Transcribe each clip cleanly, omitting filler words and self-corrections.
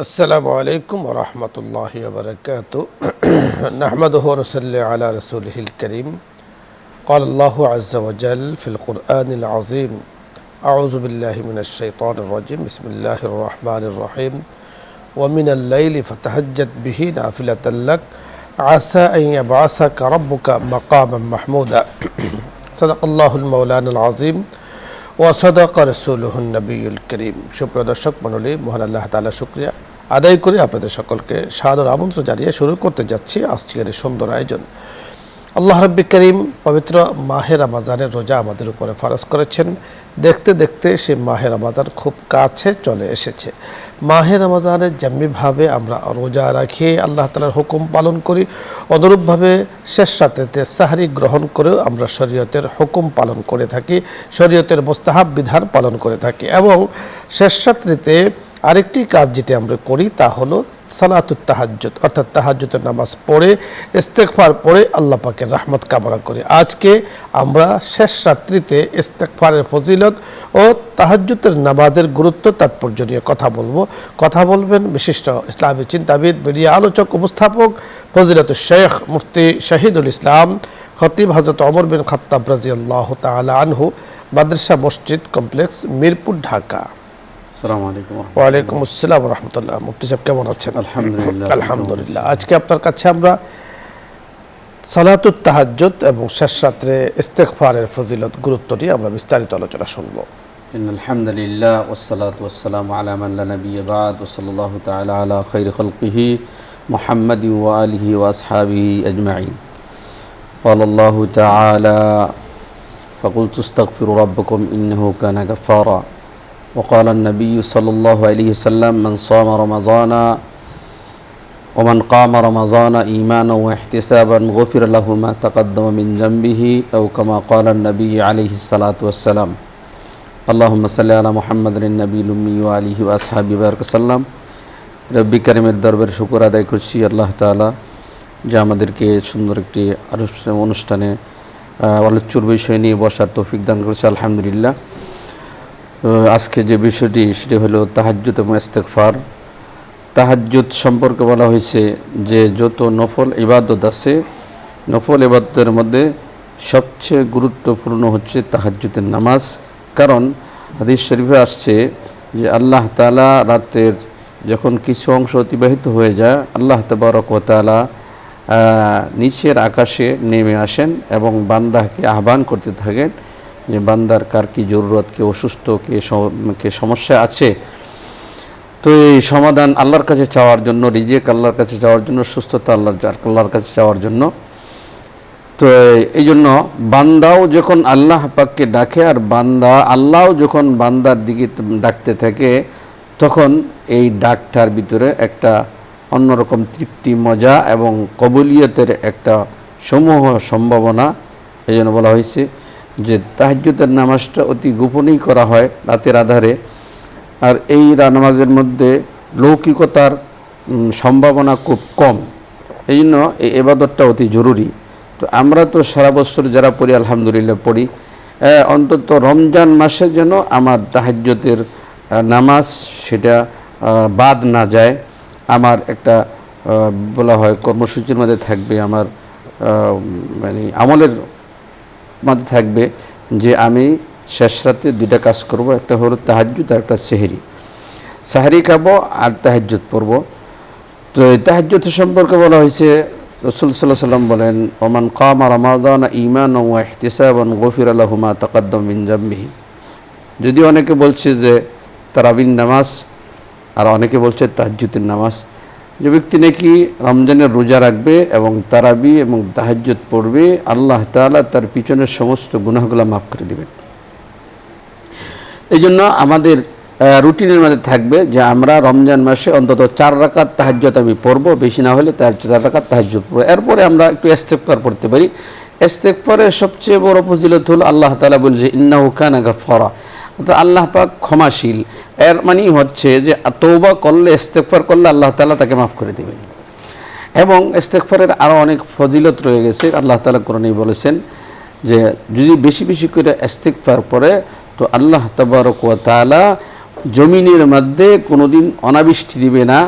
السلام عليكم ورحمة الله وبركاته نحمده ونصلي على رسوله الكريم قال الله عز وجل في القرآن العظيم أعوذ بالله من الشيطان الرجيم بسم الله الرحمن الرحيم ومن الليل فتهجد به نافلة لك عسى أن يبعثك ربك مقاما محمودا صدق الله المولان العظيم ওয়াসাদাক রাসূলুহুন নবিয়ুল করিম। সুপ্রিয় দর্শক মণ্ডলী, মহান আল্লাহ তাআলা শুকরিয়া আদায় করে আপনাদের সকলকে সাদর আমন্ত্রণ জানিয়ে শুরু করতে যাচ্ছি আজকের এই সুন্দর আয়োজন। আল্লাহ রাব্বুল করিম পবিত্র মাহে রমজানের রোজা আমাদের উপরে ফরজ করেছেন। দেখতে দেখতে সেই মাহে রমজান খুব কাছে চলে এসেছে। মাহে রমজানে যেমনিভাবে আমরা রোজা রাখি, আল্লাহ তাআলার হুকুম পালন করি, অনুরূপভাবে শেষ রাত্রিতে সাহরি গ্রহণ করেও আমরা শরীয়তের হুকুম পালন করে থাকি, শরীয়তের মুস্তাহাব বিধান পালন করে থাকি। এবং শেষ রাত্রিতে আরেকটি কাজ যেটি আমরা করি তা হলো সালাতুত তাহাজ্জুদ, অর্থাৎ তাহাজ্জুদের নামাজ পড়ে ইস্তেগফার পড়ে আল্লাহ পাকের রহমত কামনা করি। আজকে আমরা শেষ রাত্রিতে ইস্তেগফারের ফজিলত ও তাহাজ্জুদের নামাজের গুরুত্ব তাৎপর্য নিয়ে কথা বলবেন বিশিষ্ট ইসলামী চিন্তাবিদ, মিডিয়া আলোচক, উপস্থাপক ফজিলতুল শেখ মুফতি শহীদুল ইসলাম খতিব হযরত ওমর বিন খাত্তাব রাদিয়াল্লাহু তাআলা আনহু, মাদ্রাসা মসজিদ কমপ্লেক্স, মিরপুর, ঢাকা। ওয়ালাইকুম আসসালাম রহমতুল্লাহ। মুফতি সাহেব কেমন আছেন? আলহামদুলিল্লাহ। আজকে আপনার কাছে আমরা সালাতুত তাহাজ্জুদ এবং শেষ রাত্রে ইস্তেগফারের ফজিলত গুরুত্ব নিয়ে আমরা বিস্তারিত আলোচনা শুনব। আলহামদুলিল্লাহ ওয়াসসালাতু ওয়াসসালামু আলা মান লা নাবিয়্যা বা'দ ওয়া সাল্লাল্লাহু তাআলা আলা খায়রি খালকিহি মুহাম্মাদিন ওয়া আলিহি ওয়া আসহাবিহি আজমাইন। ক্বালা আল্লাহু তাআলা ফাকুলতু আস্তাগফিরু রাব্বাকুম ইন্নাহু কানা গাফফারা। وقال النبي صلى الله عليه وسلم من صام رمضان ومن قام رمضان إيمانا واحتسابا غفر له ما تقدم من ذنبه أو كما قال النبي عليه الصلاة والسلام اللهم صل على محمد النبي الأمي وآله وأصحابه بارك وسلم। রব্বি কারিমের দরবারে শুকর আদায় করছি আল্লাহ তাআলা যে আমাদেরকে সুন্দর একটি অনুষ্ঠানে আলোচ্য বিষয় নিয়ে বসার তৌফিক দান করেছে, আলহামদুলিল্লাহ। আজকে যে বিষয়টি সেটি হলো তাহাজ্জুদ এবং ইস্তেগফার। তাহাজ্জুদ সম্পর্কে বলা হয়েছে যে যত নফল ইবাদত আছে, নফল ইবাদতের মধ্যে সবচেয়ে গুরুত্বপূর্ণ হচ্ছে তাহাজ্জুদের নামাজ। কারণ হাদিস শরীফে আসছে যে আল্লাহ তাআলা রাতের যখন কিছু অংশ অতিবাহিত হয়ে যায়, আল্লাহ তাবারক ওয়া তাআলা নিচের আকাশে নেমে আসেন এবং বান্দাকে আহ্বান করতে থাকেন যে বান্দার কার কি জরুরত, কে অসুস্থ, কে সমস্যা আছে, তো এই সমাধান আল্লাহর কাছে চাওয়ার জন্য, রিজিক আল্লাহর কাছে চাওয়ার জন্য, সুস্থতা আল্লাহর কাছে চাওয়ার জন্য। তো এই জন্য বান্দাও যখন আল্লাহ পাককে ডাকে আর আল্লাহও যখন বান্দার দিকে ডাকতে থাকে, তখন এই ডাকটার ভিতরে একটা অন্যরকম তৃপ্তি, মজা এবং কবুলিয়তের একটা সমূহ সম্ভাবনা। এই জন্য বলা হয়েছে যে তাহাজ্জুদের নামাজটা অতি গোপনেই করা হয় রাতের আধারে, আর এই নামাজের মধ্যে লৌকিকতার সম্ভাবনা খুব কম। এই জন্য এই ইবাদতটা অতি জরুরি। তো আমরা তো সারা বছর যারা পড়ি আলহামদুলিল্লাহ পড়ি, অন্তত রমজান মাসে যেন আমার তাহাজ্জুদের নামাজ সেটা বাদ না যায়। আমার একটা বলা হয় কর্মসূচির মধ্যে থাকবে, আমার মানে আমলের মধ্যে থাকবে যে আমি শেষ রাতে দুইটা কাজ করব, একটা হলো তাহাজ্জুদ আর একটা সাহরি খাবো আর তাহাজ্জুদ পড়ব। তো এই তাহাজ্জুদ সম্পর্কে বলা হয়েছে, রাসূল সাল্লাল্লাহু আলাইহি ওয়াসাল্লাম বলেন ওমান কামা রমাদান ঈমানান ওয়া ইহতিসাবান গুফিরা লাহু মা তাকাদ্দাম মিন যামবিহি। যদি অনেকে বলছে যে তারাবির নামাজ আর অনেকে বলছে তাহাজ্জুদের নামাজ, যে ব্যক্তি নাকি রমজানের রোজা রাখবে এবং তারাবি এবং তাহাজ্জুদ পড়বে, আল্লাহ তাআলা তার পিছনের সমস্ত গুনাহগুলো মাফ করে দেবেন। এই জন্য আমাদের রুটিনের মধ্যে থাকবে যে আমরা রমজান মাসে অন্তত 4 রাকাত তাহাজ্জুদ আমি পড়ব, বেশি না হলে 4 রাকাত তাহাজ্জুদ পড়ব। এরপরে আমরা একটু ইস্তেগফার পড়তে পারি। ইস্তেগফারের সবচেয়ে বড় ফজিলত হলো আল্লাহ তাআলা বলছে ইন্নাহু কানা গাফফারা, তো আল্লাহ পাক ক্ষমাশীল। এর মানে হচ্ছে যে তওবা করলে, ইস্তেগফার করলে আল্লাহ তাআলা তাকে মাফ করে দেবেন। এবং ইস্তেগফারের আরও অনেক ফজিলত রয়ে গেছে। আল্লাহ তাআলা কোরআনে বলেছেন যে যদি বেশি বেশি করে ইস্তেগফার পড়ে তো আল্লাহ তাবারক ওয়া তাআলা জমিনের মধ্যে কোনোদিন অনাবৃষ্টি দিবে না,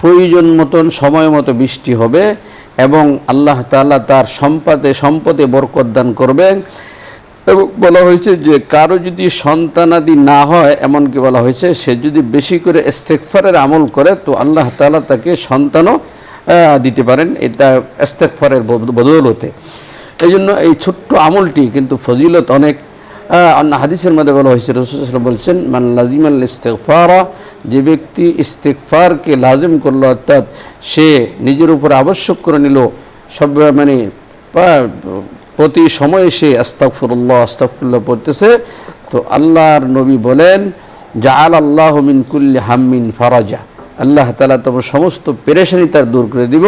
প্রয়োজন মতন সময় মতো বৃষ্টি হবে এবং আল্লাহ তাআলা তার সম্পদে বরকত দান করবেন। এবং বলা হয়েছে যে কারো যদি সন্তানাদি না হয়, এমনকি বলা হয়েছে সে যদি বেশি করে ইস্তেগফারের আমল করে তো আল্লাহ তাআলা তাকে সন্তানও দিতে পারেন, এটা ইস্তেগফারের বদৌলতে। এই জন্য এই ছোট্ট আমলটি কিন্তু ফজিলত অনেক। অন্য হাদিসের মধ্যে বলা হয়েছে, রাসূল সাল্লাল্লাহু আলাইহি ওয়াসাল্লাম বলছেন, মান লাজিমাল ইস্তিগফারা, যে ব্যক্তি ইস্তিগফারকে লাজিম করলো, অর্থাৎ সে নিজের উপর আবশ্যক করে নিল, সব মানে প্রতি সময়ে সে আস্তাগফিরুল্লাহ আস্তাগফিরুল্লাহ পড়তেছে, তো আল্লাহর নবী বলেন জাআল আল্লাহু মিন কুল্লি হাম্মিন ফারাজা, আল্লাহ তাআলা তোমার সমস্ত পেরেশানি তার দূর করে দিব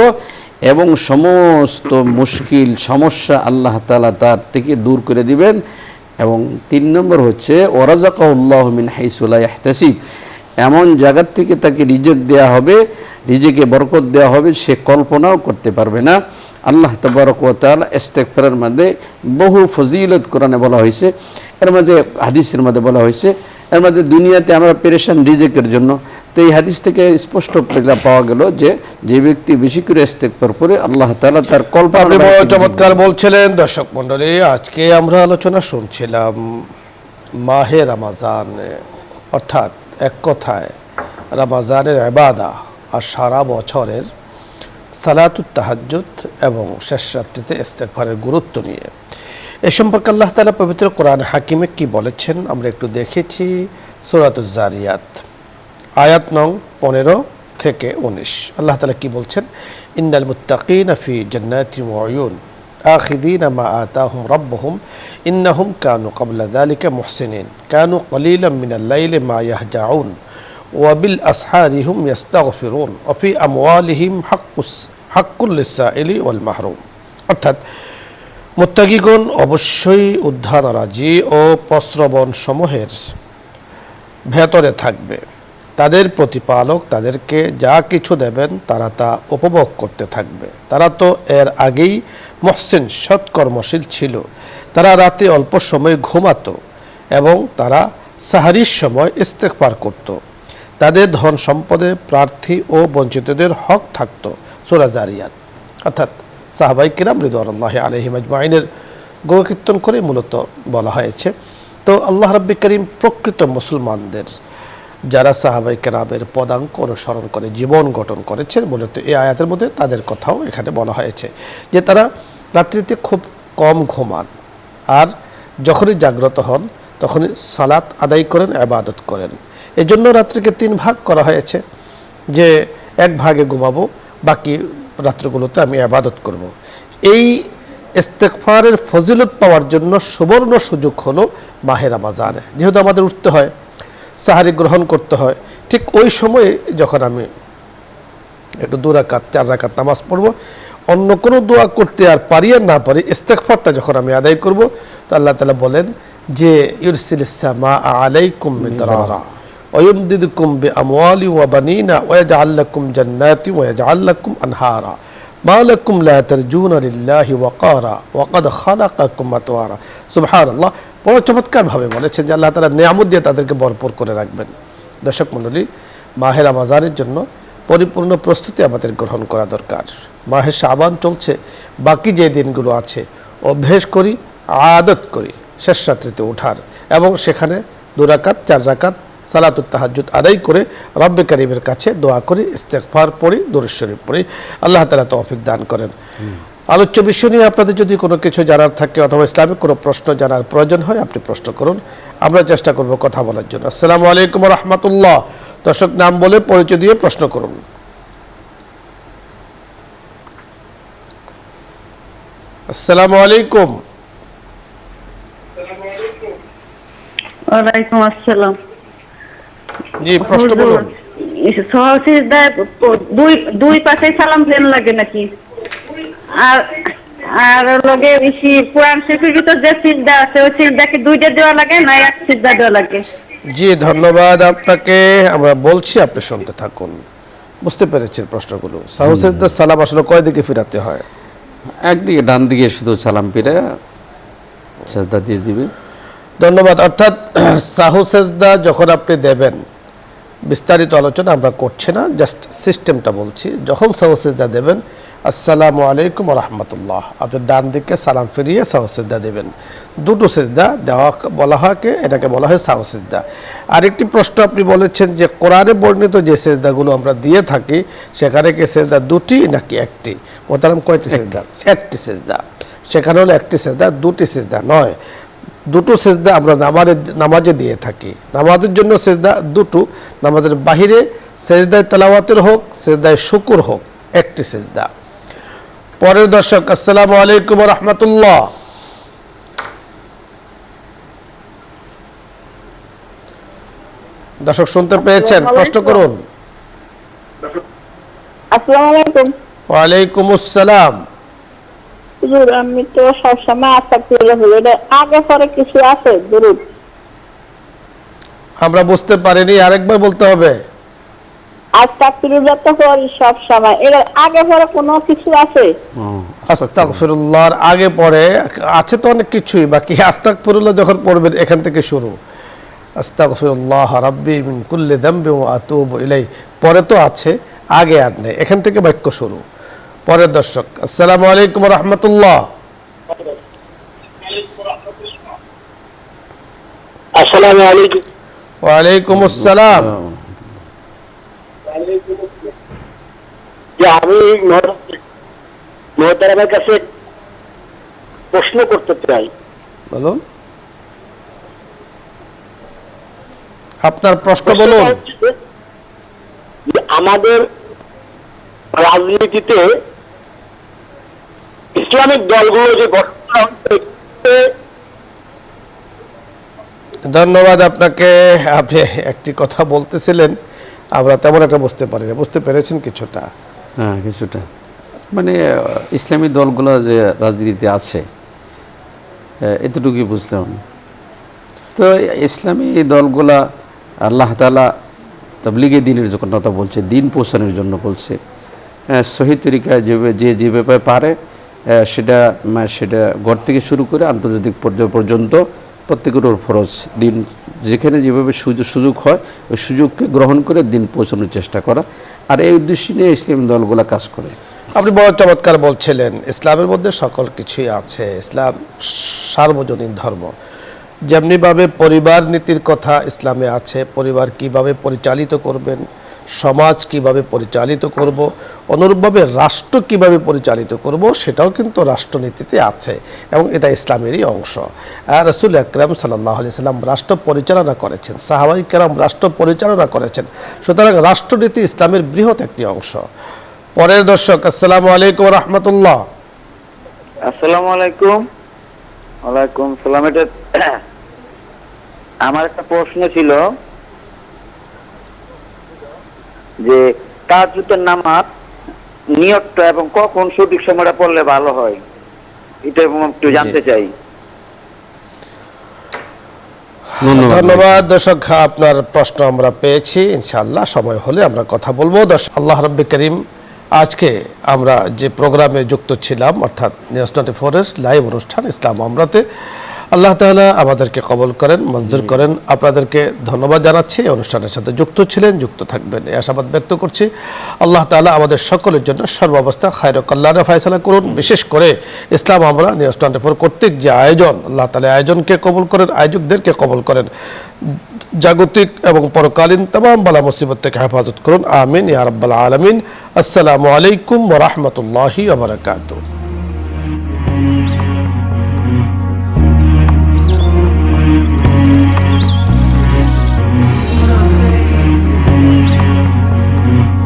এবং সমস্ত মুশকিল সমস্যা আল্লাহ তাআলা তার থেকে দূর করে দিবেন। এবং 3 নম্বর হচ্ছে ওয়ারাযাকাহুল্লাহু মিন হাইসু লা ইয়াহতাসিব, এমন জায়গার থেকে তাকে রিজিক দেয়া হবে, রিজিকে বরকত দেওয়া হবে, সে কল্পনাও করতে পারবে না। আল্লাহ তাবারক ওয়া তাআলা ইস্তিগফারের মধ্যে বহু ফজিলত কোরআনে বলা হয়েছে, এর মধ্যে হাদিসের মধ্যে বলা হয়েছে। এর মধ্যে দুনিয়াতে আমরা পেরেশান রিজিকের জন্য, তো এই হাদিস থেকে স্পষ্ট পাওয়া গেল যে যে ব্যক্তি বেশি করে ইস্তিগফার করে আল্লাহ তাআলা তার কল্পনা। চমৎকার বলছিলেন দর্শক মণ্ডলী। আজকে আমরা আলোচনা শুনছিলাম মাহে রমজান, অর্থাৎ এক কথায় রমজানের ইবাদত আর সারা বছরের সালাতুত তাহাজ্জুদ এবং শেষ রাত্রিতে ইস্তিগফারের গুরুত্ব নিয়ে। এ সম্পর্কে আল্লাহ তাআলা পবিত্র কোরআন হাকিমে কি বলেছেন আমরা একটু দেখেছি। সূরাতুজ জারিয়াত আয়াত নং 15 থেকে 19 আল্লাহ তাআলা কি বলছেন, ইন্নাল মুত্তাকিনা ফি জান্নাতিন ওয়া উয়ুন আখিযিনা মা আতাহুম রাব্বুহুম ইন্নাহুম কানু ক্বাবলা যালিকা মুহসিনিন কানু ক্বালিলাম মিনাল লাইলি মা ইয়াহজাউন ওয়া বিল আসহারি হুম ইস্তাগফিরুন ওয়া ফি আমওয়ালিহিম হাক্কুল লিসাইলি ওয়াল মাহরুম। অর্থাৎ মুত্তাকিগণ অবশ্যই উদ্ধাররাজি ও প্রশ্রবণ সমূহের ভেতরে থাকবে, তাদের প্রতিপালক তাদেরকে যা কিছু দেবেন তারা তা উপভোগ করতে থাকবে। তারা তো এর আগেই মুহসিন সৎকর্মশীল ছিল, তারা রাতে অল্প সময় ঘুমাতো এবং তারা সাহারির সময় ইস্তেগফার করত, তাদের ধন সম্পদে প্রার্থী ও বঞ্চিতদের হক থাকতো। সূরা জারিয়াত। অর্থাৎ সাহাবায়ে কিরাম রিদওয়ানুল্লাহি আলাইহিম আজমাইনের গুণকীর্তন করে মূলত বলা হয়েছে। তো আল্লাহ রাব্বুল কারীম প্রকৃত মুসলমানদের যারা সাহাবায়ে কেরামের পদাঙ্ক অনুসরণ করে জীবন গঠন করেছেন, মূলত এই আয়াতের মধ্যে তাদের কথাও এখানে বলা হয়েছে যে তারা রাত্রিতে খুব কম ঘুমান আর যখনই জাগ্রত হন তখনই সালাত আদায় করেন, ইবাদত করেন। এজন্য রাত্রিকে 3 ভাগ করা হয়েছে, যে এক ভাগে ঘুমাবো, বাকি রাত্রগুলোতে আমি ইবাদত করব। এই ইস্তেগফারের ফজিলত পাওয়ার জন্য সুবর্ণ সুযোগ হলো মাহে রমজানে। যেহেতু আমাদের উঠতে হয়, সাহারি গ্রহণ করতে হয়, ঠিক ওই সময়ে যখন আমি একটু 2 রাকাত 4 রাকাত নামাজ পড়ব, অন্য কোনো দোয়া করতে আর পারি আর না পারি, ইস্তেগফারটা যখন আমি আদায় করব, তো আল্লাহ তাআলা বলেন যে ইউরসিলিস সামাআ আলাইকুম মিদরারা ওয়া ইউমদিদুকুম বিআমওয়ালি ওয়া বানিনা ওয়া ইয়াজআল লাকুম জান্নাতি ওয়া ইয়াজআল লাকুম আনহারা মা লাকুম লা তারজুনা লিল্লাহি ওয়াকারা ওয়া ক্বাদ খালাকাকুম আতওয়ারা। সুবহানাল্লাহ। বড় চমৎকারভাবে বলেছেন যে আল্লাহ তাআলা নিয়ামত দিয়ে তাদেরকে ভরপুর করে রাখবেন। দর্শক মণ্ডলী, মাহে রমজানের জন্য পরিপূর্ণ প্রস্তুতি আমাদের গ্রহণ করা দরকার। মাহে শাবান চলছে, বাকি যে দিনগুলো আছে অভ্যেস করি, আদত করি শেষ রাত্রিতে ওঠার এবং সেখানে 2 রাকাত 4 রাকাত সালাতুত তাহাজ্জুদ আদায় করে রব্বে কারীমের কাছে দোয়া করি, ইস্তেগফার পড়ি, দুরূদ শরীফ পড়ি। আল্লাহ তাআলা তৌফিক দান করেন। আলোচ্য বিষয় নিয়ে আপনাদের যদি কোনো কিছু জানার থাকে অথবা ইসলামিক কোনো প্রশ্ন জানার প্রয়োজন হয় আপনি প্রশ্ন করুন, আমরা চেষ্টা করব কথা বলার জন্য। আসসালামু আলাইকুম ওয়া রাহমাতুল্লাহ। দর্শক নাম বলে পরিচয় দিয়ে প্রশ্ন করুন। আসসালামু আলাইকুম। ওয়ালাইকুম আসসালাম। জি, প্রশ্ন বলুন। দুই পাশে সালাম ফেন লাগে নাকি? আর আর লগে বেশি কোরআন শরীফের ভিতর যে সিজদা আছে ওই সিজদা কি 2টা দেওয়া লাগে না এক সিজদা দেওয়া লাগে? জি, ধন্যবাদ আপনাকে। আমরা বলছি, আপনি শুনতে থাকুন। বুঝতে পেরেছেন প্রশ্নগুলো। সাহু সিজদা সালাম আসলে কয় দিকে ফিরাতে হয়? একদিকে, ডান দিকে শুধু সালাম ফিরে সিজদা দিয়ে দিবে। ধন্যবাদ। অর্থাৎ সাহু সিজদা যখন আপনি দেবেন বিস্তারিত আলোচনা আমরা করছি না, জাস্ট সিস্টেমটা বলছি। যখন সাহু সিজদা দেবেন আসসালামু আলাইকুম রহমতুল্লাহ, আপনি ডান দিকে সালাম ফিরিয়ে সাহু সিজদা দেবেন। দুটো সিজদা দেওয়া বলা হয়, এটাকে বলা হয় সাহু সিজদা। আরেকটি প্রশ্ন আপনি বলেছেন যে কোরআনে বর্ণিত যে সিজদাগুলো আমরা দিয়ে থাকি সেখানে কি সিজদা দুটি নাকি একটি? মোহতারাম, কয়টি সিজদা? একটি সিজদা। সেখানে হলো একটি সিজদা, দুটি সিজদা নয়। দুটো সিজদা আমরা নামাজে দিয়ে থাকি। নামাজের জন্য সিজদা দুটো, নামাজের বাহিরে সিজদায় তেলাওয়াতের হোক, সিজদায় শুকুর হোক, একটি সিজদা। পরের দর্শক, আসসালামু আলাইকুম রহমতুল্লাহ। দর্শক শুনতে পেয়েছেন? প্রশ্ন করুন। আসসালামু আলাইকুম। ওয়ালাইকুম আসসালাম। হুজুর, আমি তো সবসময় আস্তাগফিরুল্লাহ বলি, এটা আগে পরে কিছু আছে দুরূদ? আমরা বুঝতে পারিনি, আরেকবার বলতে হবে। আস্তাগফিরুল্লাহ তো করি সব সময়, এর আগে পরে কোনো কিছু আছে? আস্তাগফিরুল্লাহর আগে পরে আছে তো অনেক কিছুই, বাকি আস্তাগফিরুল্লাহ যখন পড়বেন এখান থেকে শুরু। আস্তাগফিরুল্লাহ রাব্বি মিন কুল্লি যামবি ওয়া আতুবু ইলাইহি, পরে তো আছে, আগে আর নেই, এখান থেকে বাক্য শুরু। পরের দর্শক, আসসালামু আলাইকুম রহমতুল্লাহ। আসসালামু আলাইকুম। ওয়ালাইকুম আসসালাম। যে আমি মহতারামের কাছে প্রশ্ন করতে চাই। বলুন, আপনার প্রশ্ন বলুন। যে আমাদের রাজনীতিতে ইসলামিক দলগুলো যে গঠন করা হচ্ছে। ধন্যবাদ আপনাকে। আপনি একটি কথা বলতেছিলেন, আমরা তেমন একটা বুঝতে পারি না। বুঝতে পেরেছেন কিছুটা? হ্যাঁ, কিছুটা। মানে ইসলামী দলগুলো যে রাজনীতিতে আছে এতটুকুই বুঝলাম। তো ইসলামী দলগুলা আল্লাহ তাআলা তাবলীগে দ্বীনের যখন কথা বলছে, দিন পৌঁছানোর জন্য বলছে, সহি তরিকায় যেভাবে পারে সেটা ঘর থেকে শুরু করে আন্তর্জাতিক পর্যায় পর্যন্ত প্রত্যেকের ওর ফরজ। দিন যেখানে যেভাবে সুযোগ হয় ওই সুযোগকে গ্রহণ করে দিন পৌঁছানোর চেষ্টা করা, আর এই উদ্দেশ্য নিয়ে ইসলামী দলগুলো কাজ করে। আপনি বড় চমৎকার বলছিলেন। ইসলামের মধ্যে সকল কিছুই আছে। ইসলাম সার্বজনীন ধর্ম। যেমনিভাবে পরিবার নীতির কথা ইসলামে আছে, পরিবার কিভাবে পরিচালিত করবেন, সমাজ কিভাবে পরিচালিত করব, অনুরূপভাবে রাষ্ট্র কিভাবে পরিচালিত করব সেটাও কিন্তু রাষ্ট্রনীতিতে আছে এবং এটা ইসলামেরই অংশ। রাসূল আকরাম সাল্লাল্লাহু আলাইহি সাল্লাম রাষ্ট্র পরিচালনা করেছেন, সাহাবায়ে কেরাম রাষ্ট্র পরিচালনা করেছেন। সুতরাং রাষ্ট্রনীতি ইসলামের বৃহৎ একটি অংশ। পরের দর্শক, আসসালামু আলাইকুম রহমতুল্লাহ। আসসালামু আলাইকুম। ওয়ালাইকুম সালাম। এটা আমার একটা প্রশ্ন ছিল যে তাহাজ্জুদের নামাজ নিয়তটা এবং কখন সঠিক সময়টা পড়লে ভালো হয়, এটা একটু জানতে চাই। ধন্যবাদ দর্শক, আপনার প্রশ্ন আমরা পেয়েছি। ইনশাআল্লাহ সময় হলে আমরা কথা বলবো। দর্শক, আল্লাহ রাব্বি করিম আজকে আমরা যে প্রোগ্রামে যুক্ত ছিলাম, অর্থাৎ নিউজ 24-এর লাইভ অনুষ্ঠান ইসলাম আমরাতে, আল্লাহ তাআলা আমাদেরকে কবুল করেন, মঞ্জুর করেন। আপনাদেরকে ধন্যবাদ জানাচ্ছি। এই অনুষ্ঠানের সাথে যুক্ত ছিলেন, যুক্ত থাকবেন এই আশাবাদ ব্যক্ত করছি। আল্লাহ তাআলা আমাদের সকলের জন্য সর্বাবস্থা খায়র কল্যাণে ফয়সালা করুন। বিশেষ করে ইসলাম আমরা নিউজ 24 কর্তৃক যে আয়োজন, আল্লাহ তাআলা আয়োজনকে কবুল করেন, আয়োজকদেরকে কবুল করেন, জাগতিক এবং পরকালীন तमाम বালা মুসিবত থেকে হেফাজত করুন। আমিন ইয়া রাব্বাল আলামিন। আসসালামু আলাইকুম ওয়া রাহমাতুল্লাহি ওয়া বারাকাতুহু।